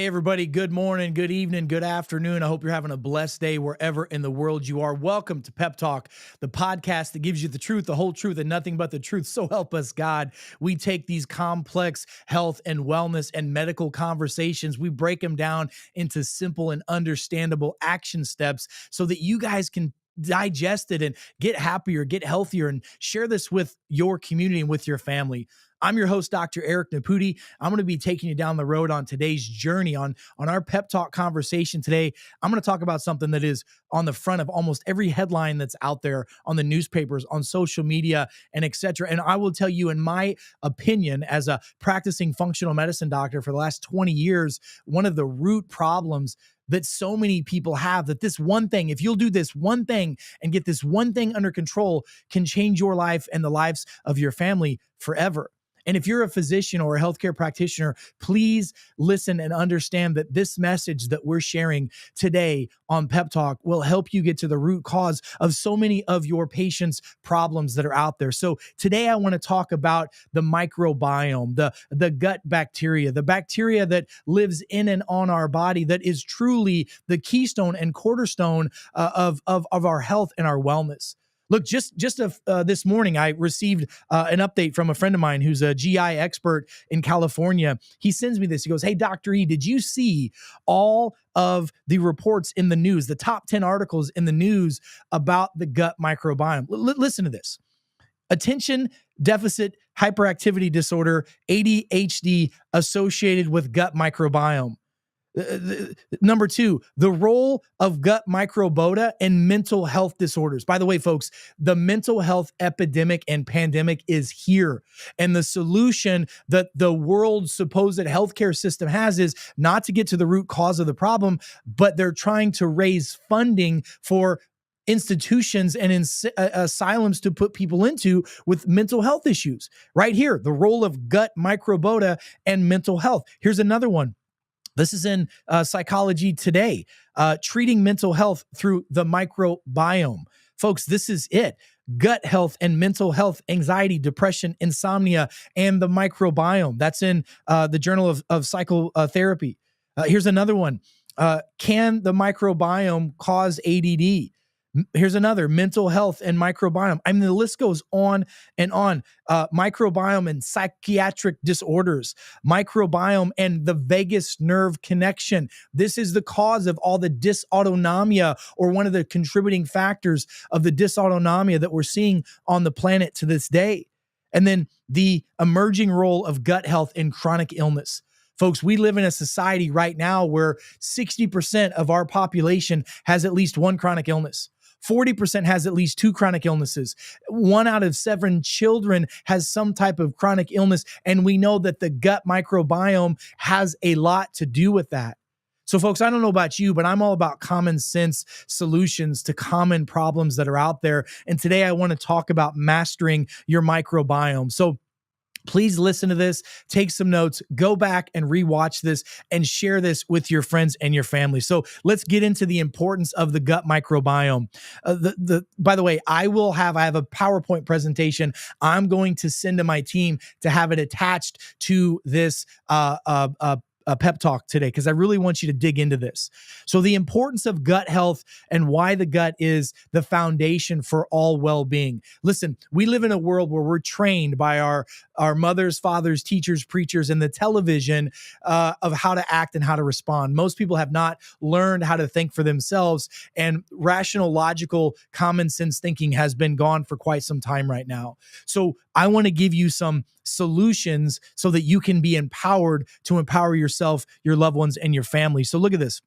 everybody. Good morning, good evening, good afternoon. I hope you're having a blessed day wherever in the world you are. Welcome to Pep Talk, the podcast that gives you the truth, the whole truth, and nothing but the truth. So help us, God. We take these complex health and wellness and medical conversations, we break them down into simple and understandable action steps so that you guys can digest it and get happier, get healthier, and share this with your community and with your family. I'm your host, Dr. Eric Naputi. I'm going to be taking you down the road on today's journey on our Pep Talk conversation today. I'm going to talk about something that is on the front of almost every headline that's out there on the newspapers, on social media, and et cetera. And I will tell you, in my opinion, as a practicing functional medicine doctor for the last 20 years, one of the root problems that so many people have, that this one thing, if you'll do this one thing and get this one thing under control, can change your life and the lives of your family forever. And if you're a physician or a healthcare practitioner, please listen and understand that this message that we're sharing today on Pep Talk will help you get to the root cause of so many of your patients' problems that are out there. So today I want to talk about the microbiome, the gut bacteria, the bacteria that lives in and on our body, that is truly the keystone and cornerstone of our health and our wellness. Look, just this morning, I received an update from a friend of mine who's a GI expert in California. He sends me this. He goes, "Hey, Dr. E, did you see all of the reports in the news, the top 10 articles in the news about the gut microbiome?" Listen to this. Attention deficit hyperactivity disorder, ADHD, associated with gut microbiome. Number two, the role of gut microbiota in mental health disorders. By the way, folks, the mental health epidemic and pandemic is here. And the solution that the world's supposed healthcare system has is not to get to the root cause of the problem, but they're trying to raise funding for institutions and asylums to put people into with mental health issues. Right here, the role of gut microbiota and mental health. Here's another one. This is in Psychology Today, treating mental health through the microbiome. Folks, this is it. Gut health and mental health, anxiety, depression, insomnia, and the microbiome. That's in the Journal of Psychotherapy. Here's another one. Can the microbiome cause ADD? Here's another, mental health and microbiome. I mean, the list goes on and on. Microbiome and psychiatric disorders, microbiome and the vagus nerve connection. This is the cause of all the dysautonomia, or one of the contributing factors of the dysautonomia that we're seeing on the planet to this day. And then the emerging role of gut health in chronic illness. Folks, we live in a society right now where 60% of our population has at least one chronic illness. 40% has at least two chronic illnesses. 1 out of 7 children has some type of chronic illness. And we know that the gut microbiome has a lot to do with that. So folks, I don't know about you, but I'm all about common sense solutions to common problems that are out there. And today I want to talk about mastering your microbiome. So please listen to this, take some notes, go back and rewatch this, and share this with your friends and your family. So let's get into the importance of the gut microbiome. By the way, I have a PowerPoint presentation I'm going to send to my team to have it attached to this pep talk today, because I really want you to dig into this. So the importance of gut health and why the gut is the foundation for all well-being. Listen, we live in a world where we're trained by our mothers, fathers, teachers, preachers, and the television of how to act and how to respond. Most people have not learned how to think for themselves, and rational, logical, common sense thinking has been gone for quite some time right now. So I want to give you some solutions so that you can be empowered to empower yourself, your loved ones, and your family. So look at this.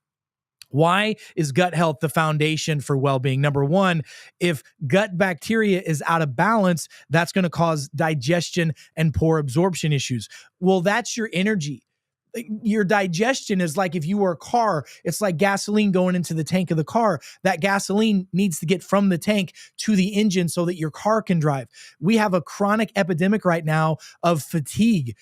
Why is gut health the foundation for well-being? Number one, if gut bacteria is out of balance, that's going to cause digestion and poor absorption issues. Well, that's your energy. Your digestion is like if you were a car, it's like gasoline going into the tank of the car. That gasoline needs to get from the tank to the engine so that your car can drive. We have a chronic epidemic right now of fatigue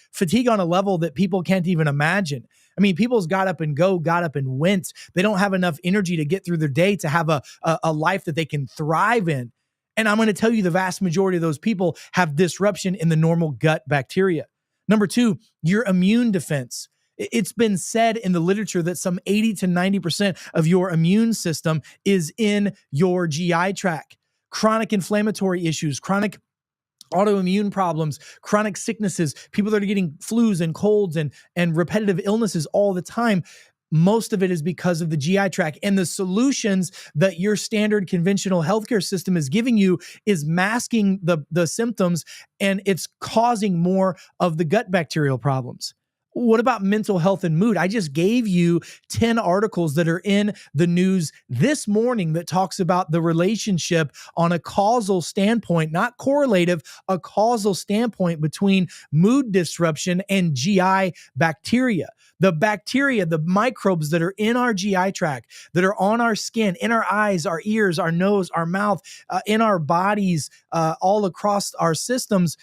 on a level that people can't even imagine. I mean, people's got up and went. They don't have enough energy to get through their day to have a life that they can thrive in. And I'm going to tell you, the vast majority of those people have disruption in the normal gut bacteria. Number two, your immune defense. It's been said in the literature that some 80 to 90% of your immune system is in your GI tract. Chronic inflammatory issues, chronic autoimmune problems, chronic sicknesses, people that are getting flus and colds and repetitive illnesses all the time. Most of it is because of the GI tract, and the solutions that your standard conventional healthcare system is giving you is masking the symptoms, and it's causing more of the gut bacterial problems. What about mental health and mood? I just gave you 10 articles that are in the news this morning that talks about the relationship on a causal standpoint, not correlative, a causal standpoint between mood disruption and GI bacteria. The bacteria, the microbes that are in our GI tract, that are on our skin, in our eyes, our ears, our nose, our mouth, in our bodies, all across our systems,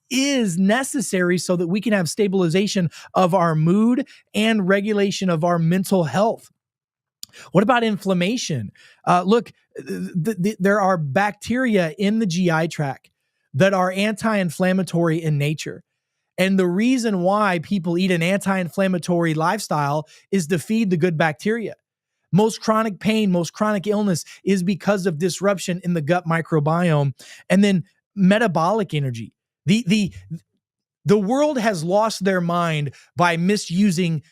is necessary so that we can have stabilization of our mood and regulation of our mental health. What about inflammation? Look, there are bacteria in the GI tract that are anti-inflammatory in nature. And the reason why people eat an anti-inflammatory lifestyle is to feed the good bacteria. Most chronic pain, most chronic illness is because of disruption in the gut microbiome. And then metabolic energy. The world has lost their mind by misusing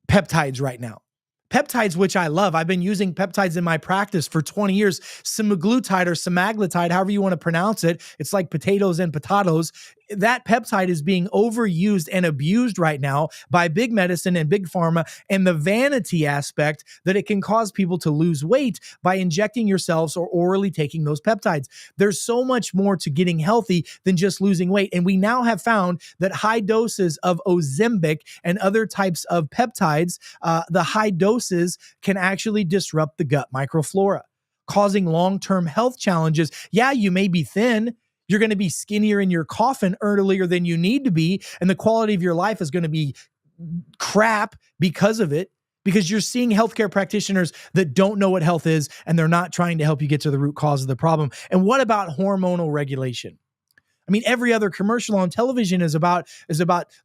peptides right now. Peptides, which I love. I've been using peptides in my practice for 20 years. Semaglutide or semaglutide, however you want to pronounce it. It's like potatoes and potatoes. That peptide is being overused and abused right now by big medicine and big pharma, and the vanity aspect that it can cause people to lose weight by injecting yourselves or orally taking those peptides. There's so much more to getting healthy than just losing weight. And we now have found that high doses of Ozempic and other types of peptides, the high doses can actually disrupt the gut microflora, causing long-term health challenges. Yeah, you may be thin. You're going to be skinnier in your coffin earlier than you need to be, and the quality of your life is going to be crap because of it, because you're seeing healthcare practitioners that don't know what health is, and they're not trying to help you get to the root cause of the problem. And what about hormonal regulation? I mean, every other commercial on television is about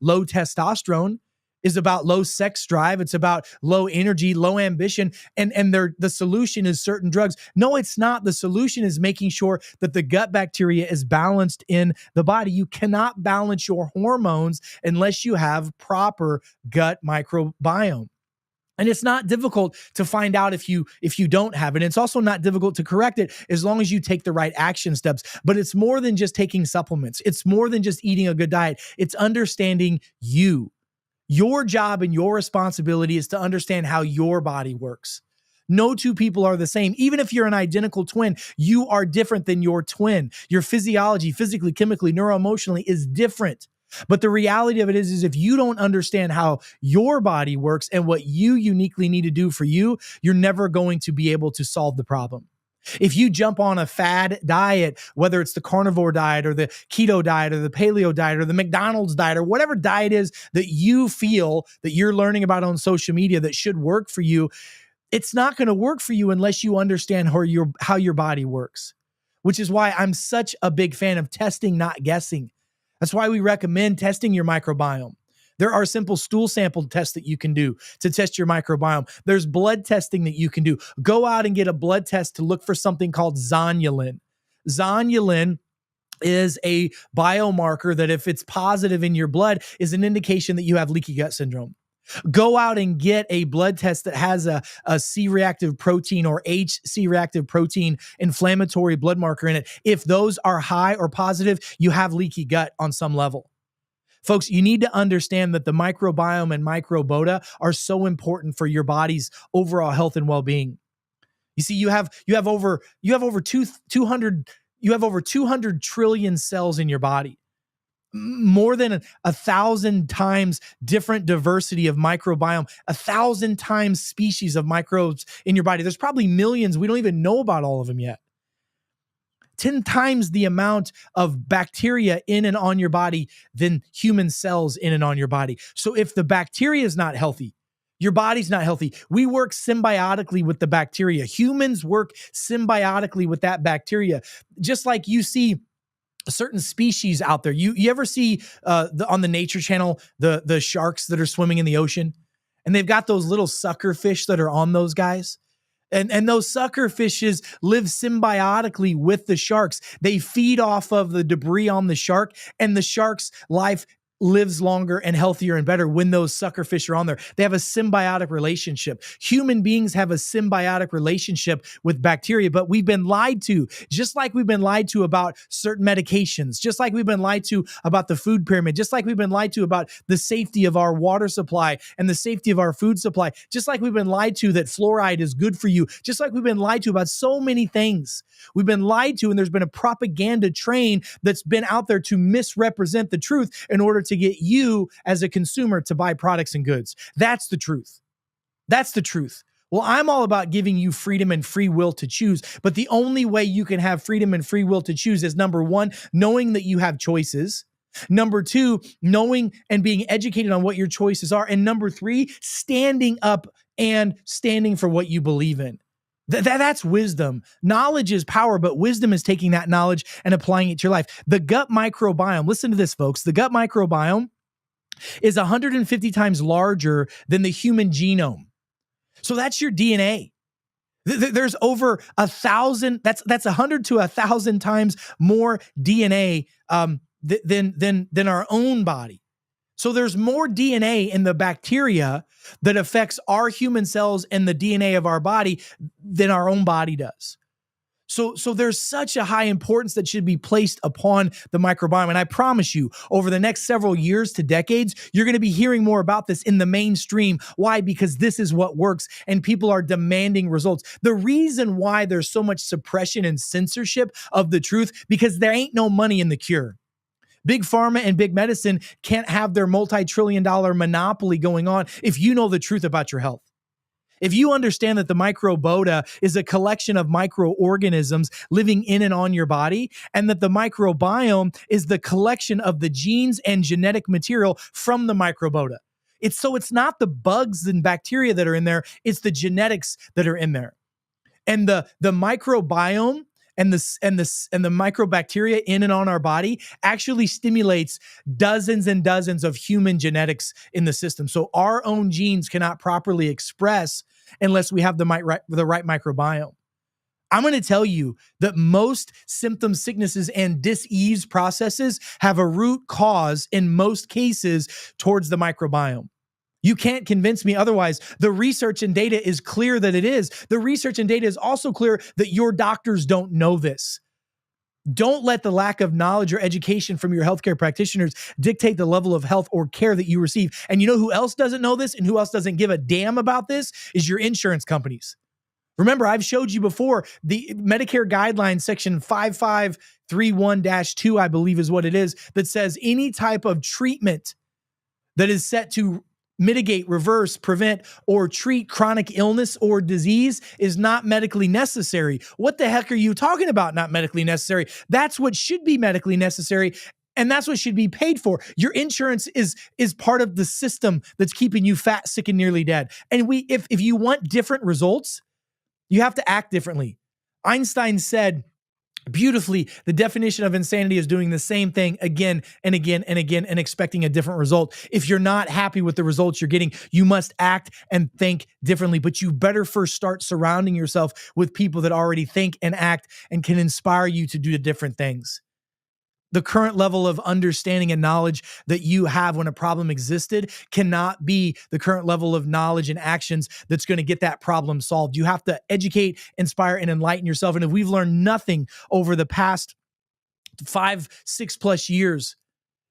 low testosterone, is about low sex drive. It's about low energy, low ambition. And the solution is certain drugs. No, it's not. The solution is making sure that the gut bacteria is balanced in the body. You cannot balance your hormones unless you have proper gut microbiome. And it's not difficult to find out if you don't have it. It's also not difficult to correct it as long as you take the right action steps. But it's more than just taking supplements. It's more than just eating a good diet. It's understanding you. Your job and your responsibility is to understand how your body works. No two people are the same. Even if you're an identical twin, you are different than your twin. Your physiology, physically, chemically, neuroemotionally, is different. But the reality of it is if you don't understand how your body works and what you uniquely need to do for you, you're never going to be able to solve the problem. If you jump on a fad diet, whether it's the carnivore diet or the keto diet or the paleo diet or the McDonald's diet or whatever diet is that you feel that you're learning about on social media that should work for you, it's not going to work for you unless you understand how your body works, which is why I'm such a big fan of testing, not guessing. That's why we recommend testing your microbiome. There are simple stool sample tests that you can do to test your microbiome. There's blood testing that you can do. Go out and get a blood test to look for something called zonulin. Zonulin is a biomarker that, if it's positive in your blood, is an indication that you have leaky gut syndrome. Go out and get a blood test that has a C-reactive protein or H-C-reactive protein inflammatory blood marker in it. If those are high or positive, you have leaky gut on some level. Folks, you need to understand that the microbiome and microbiota are so important for your body's overall health and well-being. You see, you have over 200 trillion cells in your body. More than 1,000 times different diversity of microbiome, 1,000 times species of microbes in your body. There's probably millions. We don't even know about all of them yet. 10 times the amount of bacteria in and on your body than human cells in and on your body. So if the bacteria is not healthy, your body's not healthy. We work symbiotically with the bacteria. Humans work symbiotically with that bacteria. Just like you see certain species out there. You ever see on the Nature Channel the sharks that are swimming in the ocean, and they've got those little sucker fish that are on those guys. And those sucker fishes live symbiotically with the sharks. They feed off of the debris on the shark, and the shark's life lives longer and healthier and better when those sucker fish are on there. They have a symbiotic relationship. Human beings have a symbiotic relationship with bacteria, but we've been lied to, just like we've been lied to about certain medications, just like we've been lied to about the food pyramid, just like we've been lied to about the safety of our water supply and the safety of our food supply, just like we've been lied to that fluoride is good for you, just like we've been lied to about so many things. We've been lied to, and there's been a propaganda train that's been out there to misrepresent the truth in order to get you as a consumer to buy products and goods. That's the truth. That's the truth. Well, I'm all about giving you freedom and free will to choose, but the only way you can have freedom and free will to choose is, number one, knowing that you have choices. Number two, knowing and being educated on what your choices are. And number three, standing up and standing for what you believe in. That's wisdom. Knowledge is power, but wisdom is taking that knowledge and applying it to your life. The gut microbiome, listen to this, folks. The gut microbiome is 150 times larger than the human genome. So that's your DNA. There's over 1,000, that's 100 to 1,000 times more DNA than our own body. So there's more DNA in the bacteria that affects our human cells and the DNA of our body than our own body does. So there's such a high importance that should be placed upon the microbiome. And I promise you, over the next several years to decades, you're going to be hearing more about this in the mainstream. Why? Because this is what works, and people are demanding results. The reason why there's so much suppression and censorship of the truth, because there ain't no money in the cure. Big pharma and big medicine can't have their multi-trillion-dollar monopoly going on if you know the truth about your health. If you understand that the microbiota is a collection of microorganisms living in and on your body, and that the microbiome is the collection of the genes and genetic material from the microbiota. It's not the bugs and bacteria that are in there, it's the genetics that are in there. And the microbiome and the microbacteria in and on our body actually stimulates dozens and dozens of human genetics in the system. So our own genes cannot properly express unless we have the right microbiome. I'm going to tell you that most symptoms, sicknesses, and dis-ease processes have a root cause in most cases towards the microbiome. You can't convince me otherwise. The research and data is clear that it is. The research and data is also clear that your doctors don't know this. Don't let the lack of knowledge or education from your healthcare practitioners dictate the level of health or care that you receive. And you know who else doesn't know this and who else doesn't give a damn about this is your insurance companies. Remember, I've showed you before the Medicare guidelines section 5531-2, I believe is what it is, that says any type of treatment that is set to mitigate, reverse, prevent, or treat chronic illness or disease is not medically necessary. What the heck are you talking about, not medically necessary? That's what should be medically necessary, and that's what should be paid for. Your insurance is part of the system that's keeping you fat, sick, and nearly dead. And if you want different results, you have to act differently. Einstein said beautifully, the definition of insanity is doing the same thing again and again and again and expecting a different result. If you're not happy with the results you're getting, you must act and think differently. But you better first start surrounding yourself with people that already think and act and can inspire you to do different things. The current level of understanding and knowledge that you have when a problem existed cannot be the current level of knowledge and actions that's going to get that problem solved. You have to educate, inspire, and enlighten yourself. And if we've learned nothing over the past 5-6+ years,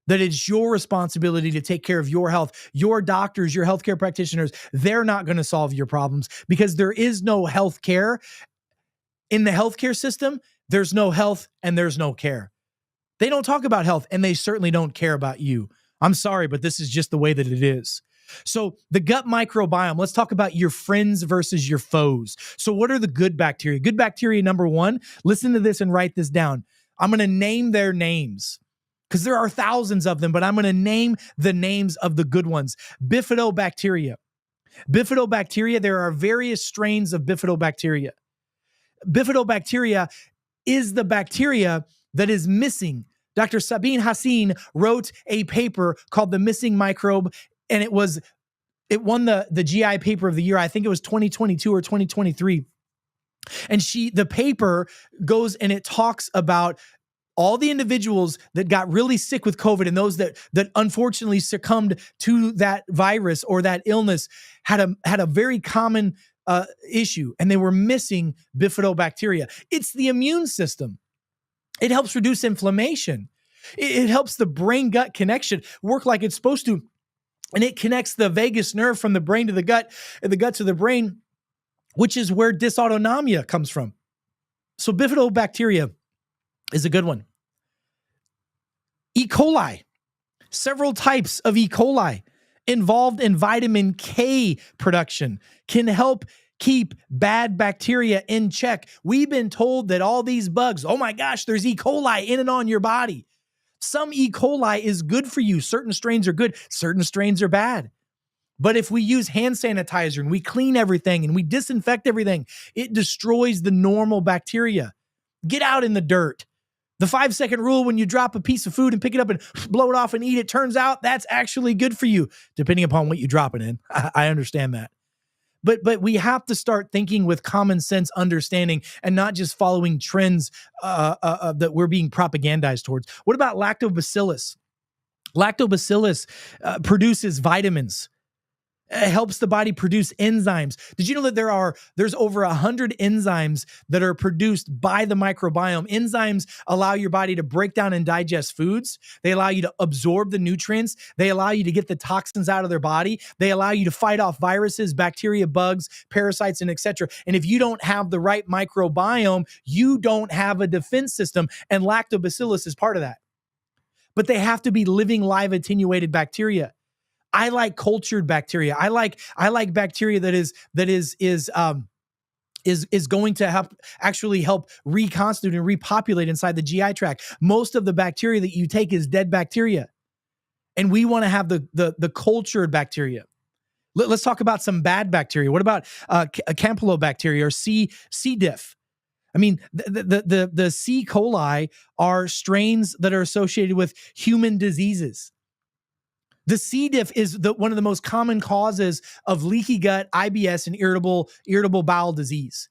that it's your responsibility to take care of your health. Your doctors, your healthcare practitioners, they're not going to solve your problems because there is no healthcare. In the healthcare system, there's no health and there's no care. They don't talk about health, and they certainly don't care about you. I'm sorry, but this is just the way that it is. So the gut microbiome, let's talk about your friends versus your foes. So what are the good bacteria? Good bacteria, number one, listen to this and write this down. I'm going to name their names because there are thousands of them, but I'm going to name the names of the good ones. Bifidobacteria. Bifidobacteria, there are various strains of bifidobacteria. Bifidobacteria is the bacteria that is missing Dr. Sabine Hassin wrote a paper called The Missing Microbe, and it won the GI paper of the year. I think it was 2022 or 2023. And the paper goes and it talks about all the individuals that got really sick with COVID and those that unfortunately succumbed to that virus or that illness had a very common issue, and they were missing bifidobacteria. It's the immune system. It helps reduce inflammation. It helps the brain-gut connection work like it's supposed to, and it connects the vagus nerve from the brain to the gut and the gut to the brain, which is where dysautonomia comes from. So bifidobacteria is a good one. E. coli, several types of E. coli involved in vitamin K production can help keep bad bacteria in check. We've been told that all these bugs, oh my gosh, there's E. coli in and on your body. Some E. coli is good for you. Certain strains are good. Certain strains are bad. But if we use hand sanitizer and we clean everything and we disinfect everything, it destroys the normal bacteria. Get out in the dirt. The 5-second rule, when you drop a piece of food and pick it up and blow it off and eat it, turns out that's actually good for you, depending upon what you drop it in. I understand that. But we have to start thinking with common sense understanding and not just following trends that we're being propagandized towards. What about lactobacillus? Lactobacillus produces vitamins. It helps the body produce enzymes. Did you know that there's over 100 enzymes that are produced by the microbiome? Enzymes allow your body to break down and digest foods. They allow you to absorb the nutrients. They allow you to get the toxins out of their body. They allow you to fight off viruses, bacteria, bugs, parasites, and etc. And if you don't have the right microbiome, you don't have a defense system, and lactobacillus is part of that. But they have to be living, live, attenuated bacteria. I like cultured bacteria. I like bacteria that is going to actually help reconstitute and repopulate inside the GI tract. Most of the bacteria that you take is dead bacteria, and we want to have the cultured bacteria. Let's talk about some bad bacteria. What about Campylobacteria or C. diff? I mean, the C. coli are strains that are associated with human diseases. The C. diff is one of the most common causes of leaky gut, IBS, and irritable bowel disease.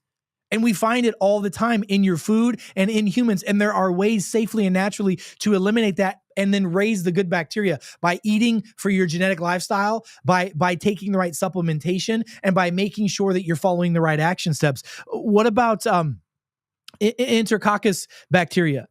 And we find it all the time in your food and in humans. And there are ways safely and naturally to eliminate that and then raise the good bacteria by eating for your genetic lifestyle, by taking the right supplementation, and by making sure that you're following the right action steps. What about Enterococcus bacteria?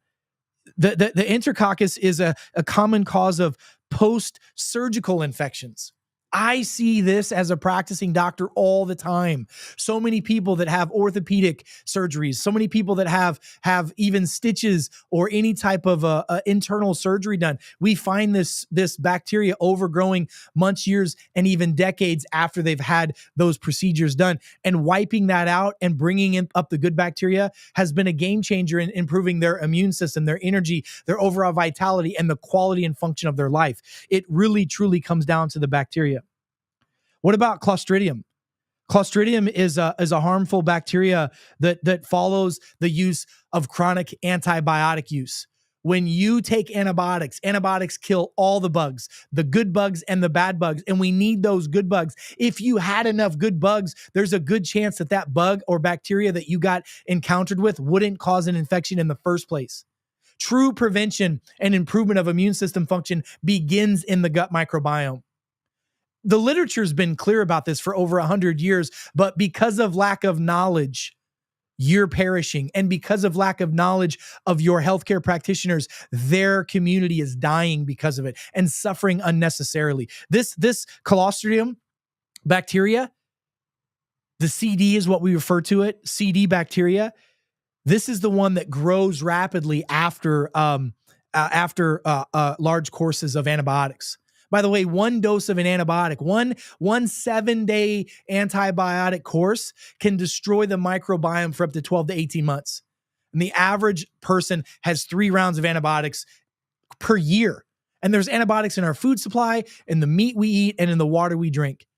The Enterococcus is a common cause of post-surgical infections. I see this as a practicing doctor all the time. So many people that have orthopedic surgeries, so many people that have even stitches or any type of internal surgery done. We find this bacteria overgrowing months, years, and even decades after they've had those procedures done. And wiping that out and bringing up the good bacteria has been a game changer in improving their immune system, their energy, their overall vitality, and the quality and function of their life. It really, truly comes down to the bacteria. What about Clostridium? Clostridium is a harmful bacteria that follows the use of chronic antibiotic use. When you take antibiotics kill all the bugs, the good bugs and the bad bugs, and we need those good bugs. If you had enough good bugs, there's a good chance that bug or bacteria that you got encountered with wouldn't cause an infection in the first place. True prevention and improvement of immune system function begins in the gut microbiome. The literature's been clear about this for over 100 years, but because of lack of knowledge, you're perishing. And because of lack of knowledge of your healthcare practitioners, their community is dying because of it and suffering unnecessarily. This Clostridium bacteria, the CD is what we refer to it, CD bacteria. This is the one that grows rapidly after large courses of antibiotics. By the way, one dose of an antibiotic, one 7-day antibiotic course can destroy the microbiome for up to 12 to 18 months. And the average person has 3 rounds of antibiotics per year. And there's antibiotics in our food supply, in the meat we eat, and in the water we drink.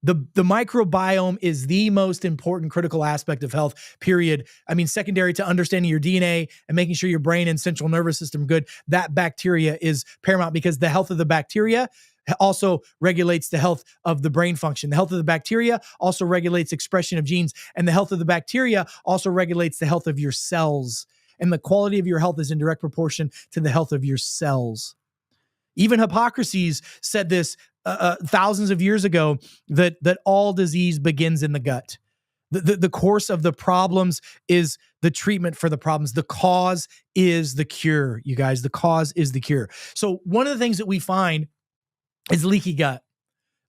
The microbiome is the most important critical aspect of health, period. I mean, secondary to understanding your DNA and making sure your brain and central nervous system are good, that bacteria is paramount, because the health of the bacteria also regulates the health of the brain function. The health of the bacteria also regulates expression of genes, and the health of the bacteria also regulates the health of your cells. And the quality of your health is in direct proportion to the health of your cells. Even Hippocrates said this thousands of years ago, that all disease begins in the gut. The course of the problems is the treatment for the problems. The cause is the cure, you guys. The cause is the cure. So one of the things that we find is leaky gut.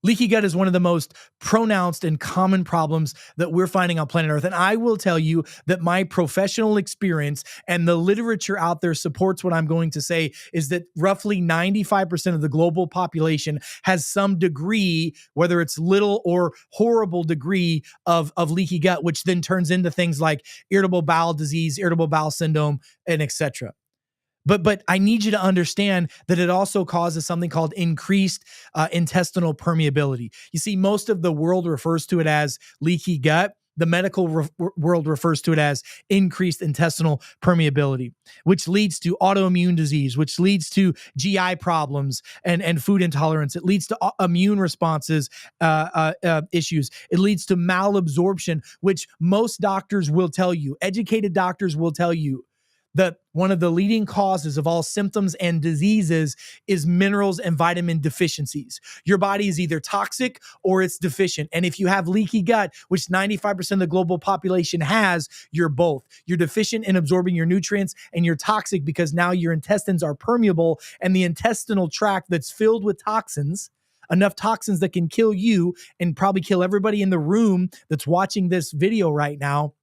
Leaky gut is one of the most pronounced and common problems that we're finding on planet Earth. And I will tell you that my professional experience and the literature out there supports what I'm going to say, is that roughly 95% of the global population has some degree, whether it's little or horrible degree of leaky gut, which then turns into things like irritable bowel disease, irritable bowel syndrome, and etc. But I need you to understand that it also causes something called increased intestinal permeability. You see, most of the world refers to it as leaky gut. The medical world refers to it as increased intestinal permeability, which leads to autoimmune disease, which leads to GI problems and food intolerance. It leads to immune responses issues. It leads to malabsorption, which most doctors will tell you, educated doctors will tell you, that one of the leading causes of all symptoms and diseases is minerals and vitamin deficiencies. Your body is either toxic or it's deficient. And if you have leaky gut, which 95% of the global population has, you're both. You're deficient in absorbing your nutrients, and you're toxic because now your intestines are permeable, and the intestinal tract that's filled with toxins, enough toxins that can kill you and probably kill everybody in the room that's watching this video right now,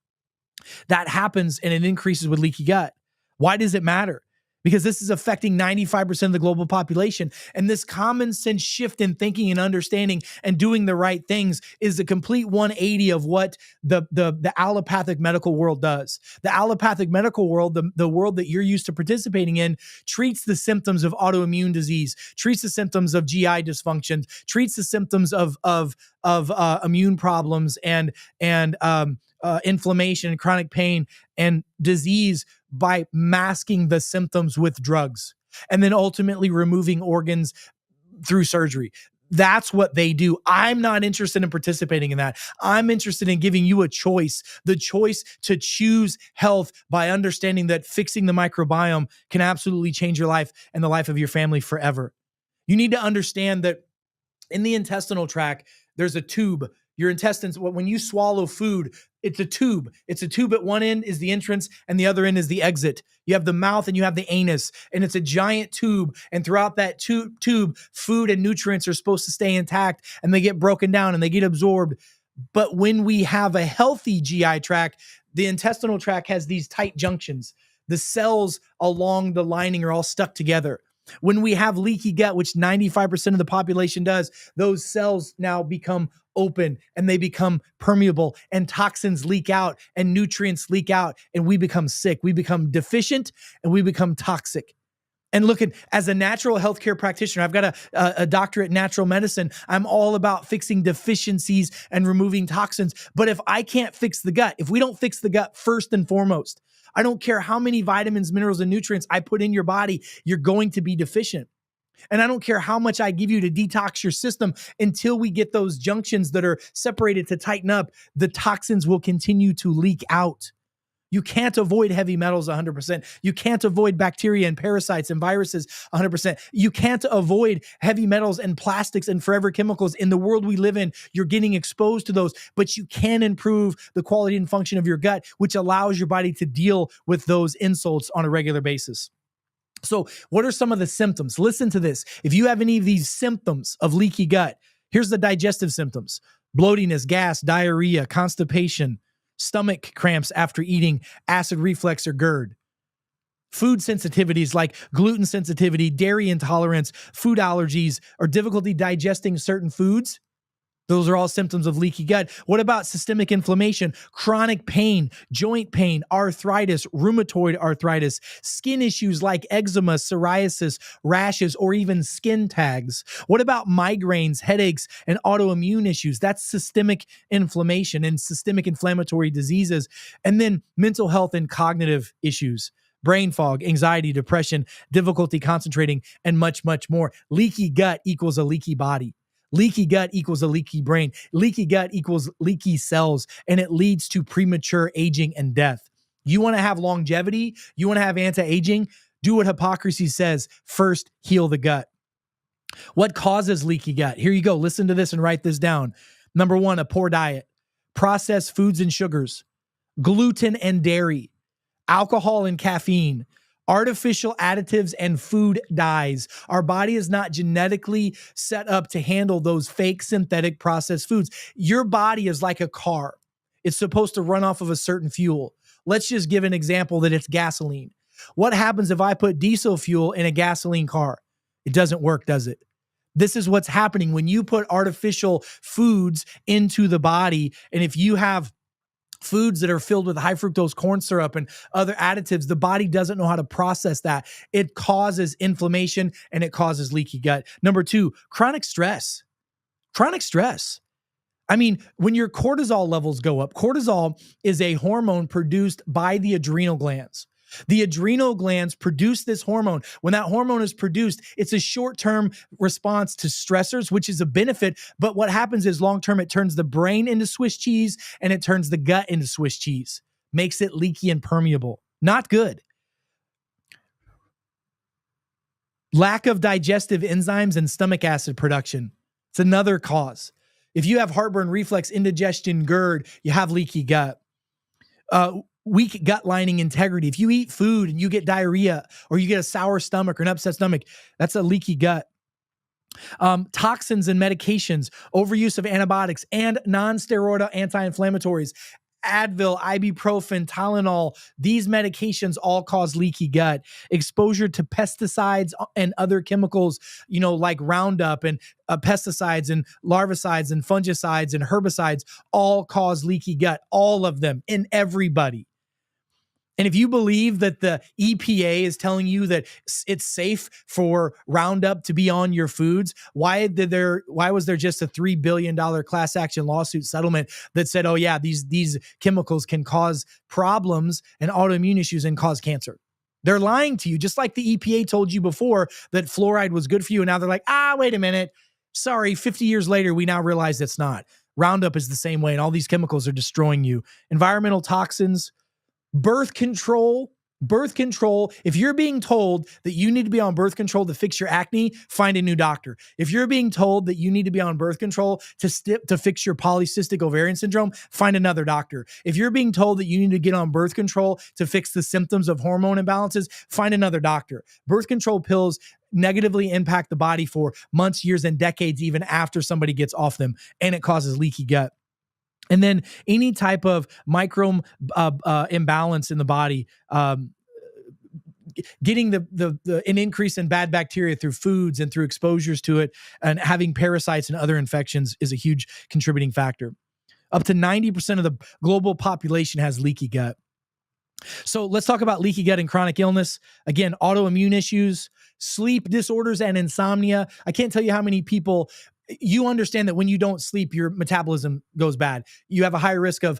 that happens, and it increases with leaky gut. Why does it matter? Because this is affecting 95% of the global population. And this common sense shift in thinking and understanding and doing the right things is a complete 180 of what the allopathic medical world does. The allopathic medical world, the world that you're used to participating in, treats the symptoms of autoimmune disease, treats the symptoms of GI dysfunctions, treats the symptoms of immune problems and inflammation and chronic pain and disease by masking the symptoms with drugs and then ultimately removing organs through surgery. That's what they do. I'm not interested in participating in that. I'm interested in giving you a choice, the choice to choose health by understanding that fixing the microbiome can absolutely change your life and the life of your family forever. You need to understand that in the intestinal tract, there's a tube. Your intestines, when you swallow food, it's a tube. It's a tube. At one end is the entrance and the other end is the exit. You have the mouth and you have the anus, and it's a giant tube. And throughout that tube, food and nutrients are supposed to stay intact, and they get broken down and they get absorbed. But when we have a healthy GI tract, the intestinal tract has these tight junctions. The cells along the lining are all stuck together. When we have leaky gut, which 95% of the population does, those cells now become open and they become permeable, and toxins leak out and nutrients leak out, and we become sick. We become deficient and we become toxic. And look, as a natural healthcare practitioner, I've got a doctorate in natural medicine. I'm all about fixing deficiencies and removing toxins. But if I can't fix the gut, if we don't fix the gut first and foremost, I don't care how many vitamins, minerals, and nutrients I put in your body, you're going to be deficient. And I don't care how much I give you to detox your system, until we get those junctions that are separated to tighten up, the toxins will continue to leak out. You can't avoid heavy metals 100%. You can't avoid bacteria and parasites and viruses 100%. You can't avoid heavy metals and plastics and forever chemicals. In the world we live in, you're getting exposed to those, but you can improve the quality and function of your gut, which allows your body to deal with those insults on a regular basis. So what are some of the symptoms? Listen to this. If you have any of these symptoms of leaky gut, here's the digestive symptoms: bloatiness, gas, diarrhea, constipation, stomach cramps after eating, acid reflux or GERD. Food sensitivities like gluten sensitivity, dairy intolerance, food allergies, or difficulty digesting certain foods. Those are all symptoms of leaky gut. What about systemic inflammation, chronic pain, joint pain, arthritis, rheumatoid arthritis, skin issues like eczema, psoriasis, rashes, or even skin tags? What about migraines, headaches, and autoimmune issues? That's systemic inflammation and systemic inflammatory diseases. And then mental health and cognitive issues. Brain fog, anxiety, depression, difficulty concentrating, and much, much more. Leaky gut equals a leaky body. Leaky gut equals a leaky brain. Leaky gut equals leaky cells, and it leads to premature aging and death. You want to have longevity? You want to have anti-aging? Do what Hippocrates says. First, heal the gut. What causes leaky gut? Here you go. Listen to this and write this down. Number one, a poor diet, processed foods and sugars, gluten and dairy, alcohol and caffeine, artificial additives, and food dyes. Our body is not genetically set up to handle those fake synthetic processed foods. Your body is like a car. It's supposed to run off of a certain fuel. Let's just give an example that it's gasoline. What happens if I put diesel fuel in a gasoline car? It doesn't work, does it? This is what's happening when you put artificial foods into the body. And if you have foods that are filled with high fructose corn syrup and other additives, the body doesn't know how to process that. It causes inflammation and it causes leaky gut. Number two, chronic stress. Chronic stress. I mean, when your cortisol levels go up, cortisol is a hormone produced by the adrenal glands. The adrenal glands produce this hormone. When that hormone is produced, it's a short-term response to stressors, which is a benefit. But what happens is long-term, it turns the brain into Swiss cheese and it turns the gut into Swiss cheese, makes it leaky and permeable. Not good. Lack of digestive enzymes and stomach acid production. It's another cause. If you have heartburn, reflux, indigestion, GERD, you have leaky gut. Weak gut lining integrity. If you eat food and you get diarrhea or you get a sour stomach or an upset stomach, that's a leaky gut. Toxins and medications, overuse of antibiotics and non-steroidal anti-inflammatories, Advil, ibuprofen, Tylenol, these medications all cause leaky gut. Exposure to pesticides and other chemicals, like Roundup and pesticides and larvicides and fungicides and herbicides all cause leaky gut. All of them in everybody. And if you believe that the EPA is telling you that it's safe for Roundup to be on your foods, why was there just a $3 billion class action lawsuit settlement that said, oh yeah, these chemicals can cause problems and autoimmune issues and cause cancer? They're lying to you, just like the EPA told you before that fluoride was good for you. And now they're like, wait a minute. Sorry, 50 years later, we now realize it's not. Roundup is the same way, and all these chemicals are destroying you. Environmental toxins, birth control. If you're being told that you need to be on birth control to fix your acne, find a new doctor. If you're being told that you need to be on birth control to fix your polycystic ovarian syndrome, find another doctor. If you're being told that you need to get on birth control to fix the symptoms of hormone imbalances, find another doctor. Birth control pills negatively impact the body for months, years, and decades, even after somebody gets off them, and it causes leaky gut. And then any type of micro imbalance in the body, getting an increase in bad bacteria through foods and through exposures to it, and having parasites and other infections is a huge contributing factor. Up to 90% of the global population has leaky gut. So let's talk about leaky gut and chronic illness. Again, autoimmune issues, sleep disorders, and insomnia. I can't tell you how many people. You understand that when you don't sleep, your metabolism goes bad. You have a higher risk of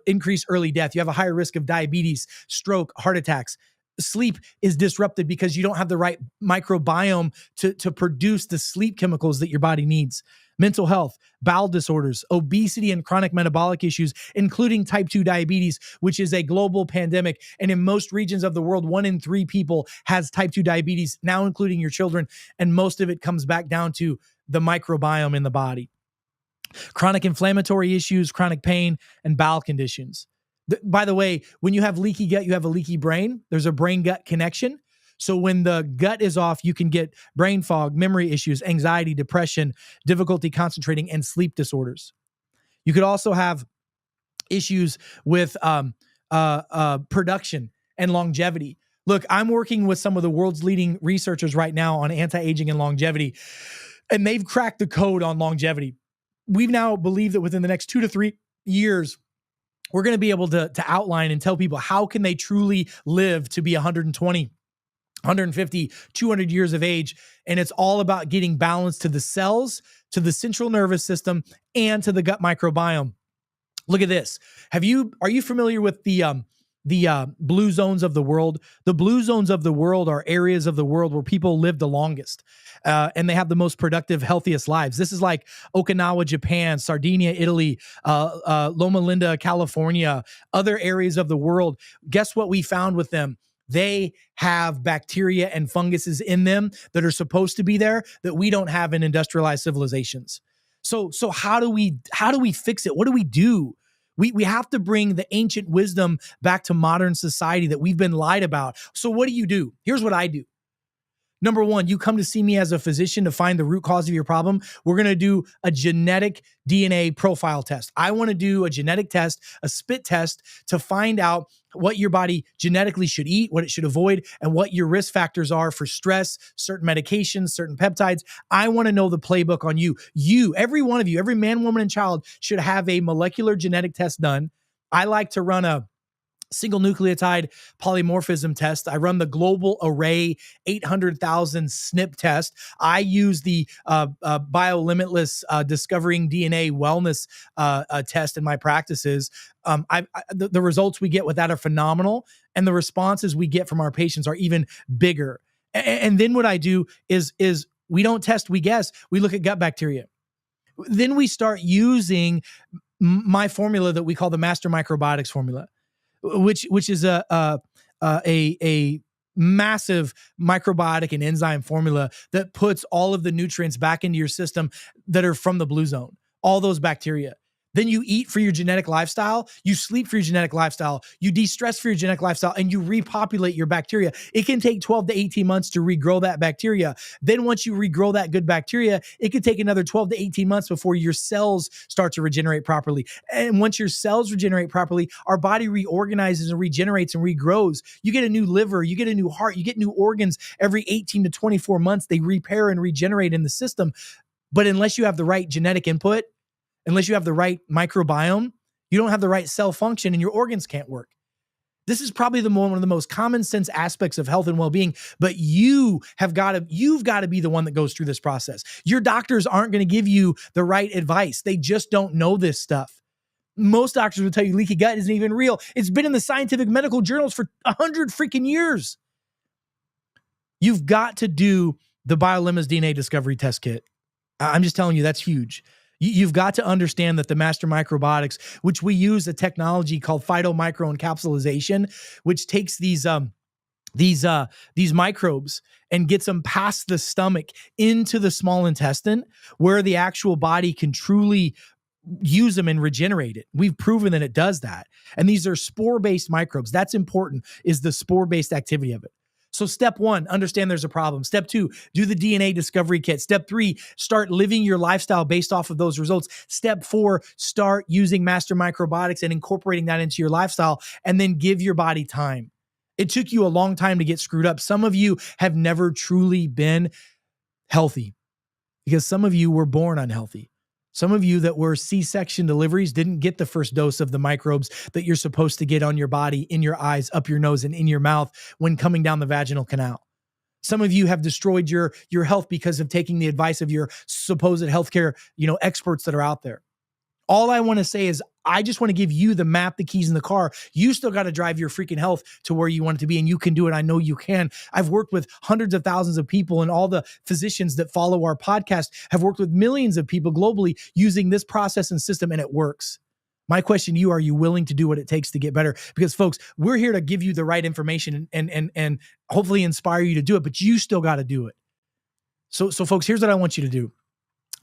increased early death. You have a higher risk of diabetes, stroke, heart attacks. Sleep is disrupted because you don't have the right microbiome to produce the sleep chemicals that your body needs. Mental health, bowel disorders, obesity, and chronic metabolic issues, including type 2 diabetes, which is a global pandemic. And in most regions of the world, 1 in 3 people has type 2 diabetes, now including your children. And most of it comes back down to the microbiome in the body. Chronic inflammatory issues, chronic pain, and bowel conditions. By the way, when you have leaky gut, you have a leaky brain. There's a brain-gut connection. So when the gut is off, you can get brain fog, memory issues, anxiety, depression, difficulty concentrating, and sleep disorders. You could also have issues with production and longevity. Look, I'm working with some of the world's leading researchers right now on anti-aging and longevity, and they've cracked the code on longevity. we've now believed that within the next 2 to 3 years, we're going to be able to outline and tell people how can they truly live to be 120, 150, 200 years of age. And it's all about getting balance to the cells, to the central nervous system, and to the gut microbiome. Look at this. Are you familiar with the blue zones of the world? The blue zones of the world are areas of the world where people live the longest, and they have the most productive, healthiest lives. This is like Okinawa, Japan, Sardinia, Italy, Loma Linda, California, other areas of the world. Guess what we found with them? They have bacteria and funguses in them that are supposed to be there that we don't have in industrialized civilizations. So how do we fix it? What do we do? We have to bring the ancient wisdom back to modern society that we've been lied about. So what do? Here's what I do. Number one, you come to see me as a physician to find the root cause of your problem. We're going to do a genetic DNA profile test. I want to do a genetic test, a spit test, to find out what your body genetically should eat, what it should avoid, and what your risk factors are for stress, certain medications, certain peptides. I want to know the playbook on you. You, every one of you, every man, woman, and child should have a molecular genetic test done. I like to run a single nucleotide polymorphism test. I run the global array 800,000 SNP test. I use the BioLimitless discovering DNA wellness test in my practices. The results we get with that are phenomenal, and the responses we get from our patients are even bigger. And then what I do is we don't test, we guess. We look at gut bacteria. Then we start using my formula that we call the Master Microbiotics formula, which is a massive microbiotic and enzyme formula that puts all of the nutrients back into your system that are from the blue zone, all those bacteria. Then you eat for your genetic lifestyle, you sleep for your genetic lifestyle, you de-stress for your genetic lifestyle, and you repopulate your bacteria. It can take 12 to 18 months to regrow that bacteria. Then once you regrow that good bacteria, it could take another 12 to 18 months before your cells start to regenerate properly. And once your cells regenerate properly, our body reorganizes and regenerates and regrows. You get a new liver, you get a new heart, you get new organs every 18 to 24 months. They repair and regenerate in the system. But unless you have the right genetic input, unless you have the right microbiome, you don't have the right cell function and your organs can't work. This is probably one of the most common sense aspects of health and well-being, but you've got to be the one that goes through this process. Your doctors aren't going to give you the right advice. They just don't know this stuff. Most doctors will tell you leaky gut isn't even real. It's been in the scientific medical journals for 100 freaking years. You've got to do the BioLimitless DNA Discovery Test Kit. I'm just telling you, that's huge. You've got to understand that the Master Microbiotics, which we use a technology called phytomicroencapsulation, which takes these microbes and gets them past the stomach into the small intestine, where the actual body can truly use them and regenerate it. We've proven that it does that. And these are spore-based microbes. That's important, is the spore-based activity of it. So step one, understand there's a problem. Step two, do the DNA discovery kit. Step three, start living your lifestyle based off of those results. Step four, start using Master Microbiotics and incorporating that into your lifestyle, and then give your body time. It took you a long time to get screwed up. Some of you have never truly been healthy because some of you were born unhealthy. Some of you that were C-section deliveries didn't get the first dose of the microbes that you're supposed to get on your body, in your eyes, up your nose, and in your mouth when coming down the vaginal canal. Some of you have destroyed your health because of taking the advice of your supposed healthcare, experts that are out there. All I want to say is I just want to give you the map, the keys in the car. You still got to drive your freaking health to where you want it to be, and you can do it. I know you can. I've worked with hundreds of thousands of people, and all the physicians that follow our podcast have worked with millions of people globally using this process and system, and it works. My question to you, are you willing to do what it takes to get better? Because folks, we're here to give you the right information and hopefully inspire you to do it, but you still got to do it. So folks, here's what I want you to do.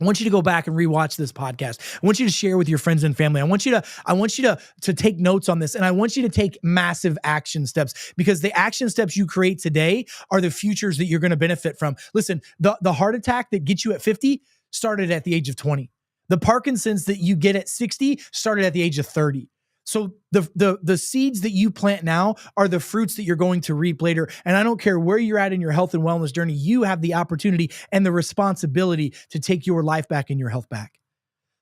I want you to go back and rewatch this podcast. I want you to share with your friends and family. I want you to take notes on this, and I want you to take massive action steps, because the action steps you create today are the futures that you're going to benefit from. Listen, the heart attack that gets you at 50 started at the age of 20. The Parkinson's that you get at 60 started at the age of 30. So the seeds that you plant now are the fruits that you're going to reap later. And I don't care where you're at in your health and wellness journey, you have the opportunity and the responsibility to take your life back and your health back.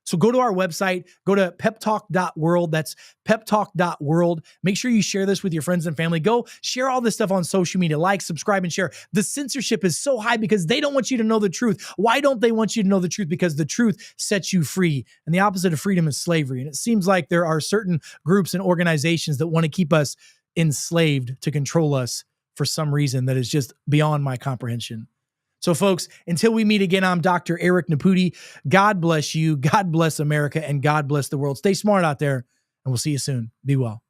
So go to our website, go to peptalk.world. That's peptalk.world. Make sure you share this with your friends and family. Go share all this stuff on social media, like, subscribe, and share. The censorship is so high because they don't want you to know the truth. Why don't they want you to know the truth? Because the truth sets you free. And the opposite of freedom is slavery. And it seems like there are certain groups and organizations that want to keep us enslaved to control us for some reason that is just beyond my comprehension. So folks, until we meet again, I'm Dr. Eric Naputi. God bless you. God bless America, and God bless the world. Stay smart out there, and we'll see you soon. Be well.